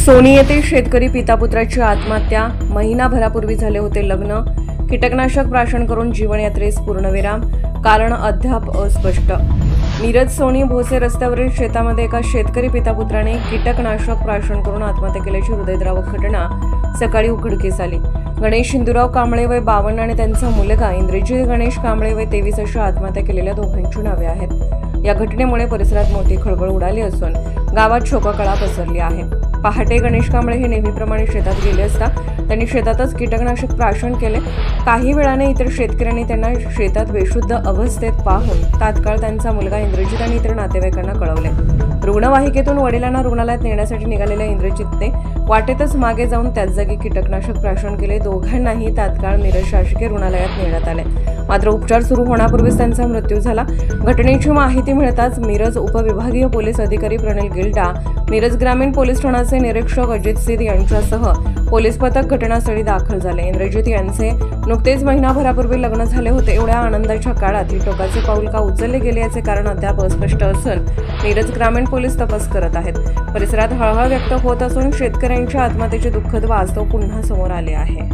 Sony येथे शेतकरी पितापुत्राची आत्महत्या। महिनाभरापूर्वी झाले होते लग्न। कीटकनाशक प्राशन करून जीवनयात्रेस पूर्णविराम। कारण अद्याप अस्पष्ट। मिरज सोनी भोसे रस्त्यावरील शेतामध्ये एका शेतकरी पितापुत्राने कीटकनाशक प्राशन करून आत्महत्या केल्याची हृदयद्रावक घटना सकाळी उघडकीस आली। गणेश हिंदुराव कांबळे वय 52 आणि त्यांचा मुलगा इंद्रजित गणेश कांबळे वय 23 अशी आत्महत्या केलेल्या दोघांची नावे आहेत। या घटनेमुळे परिसरात मोठी खळबळ उडाली असून गावात शोककळा पसरली आहे। पहाटे गणेश कांबळे हे नेहमीप्रमाणे शेतात गेले असता त्यांनी शेतातच कीटकनाशक प्राशन केले। काही वेळाने इतर शेतकऱ्यांनी त्यांना शेतात बेशुद्ध अवस्थेत पाहून तात्काळ त्यांचा मुलगा इंद्रजित आणि इतर नातेवाईकांना कळवले। रुग्णवाहिकेतून वडिलांना रुग्णालयात नेण्यासाठी निघालेल्या इंद्रजितने वाटेतच मागे जाऊन त्याच जागी कीटकनाशक प्राशन केले। दोघांनाही तात्काळ मिरज शासकीय रुग्णालयात नेण्यात आले, मात्र उपचार सुरू होण्यापूर्वीच त्यांचा मृत्यू झाला। घटनेची माहिती मिळताच मिरज उपविभागीय पोलीस अधिकारी प्रणिल गिल्डा, मिरज ग्रामीण पोलीस ठाण्याचे निरीक्षक अजित सिद्ध यांच्यासह पोलीस पथक घटनास्थळी दाखल झाले। इंद्रजित यांचे नुकतेच महिनाभरापूर्वी लग्न झाले होते। एवढ्या आनंदाच्या काळात ही टोकाचे पाऊल का उचलले गेले याचे कारण अद्याप अस्पष्ट असून मिरज ग्रामीण पोलीस तपास करत आहेत। परिसरात हळहळ व्यक्त होत असून शेतकऱ्यांच्या आत्महत्येचे दुःखद वास्तव पुन्हा समोर आले आहे।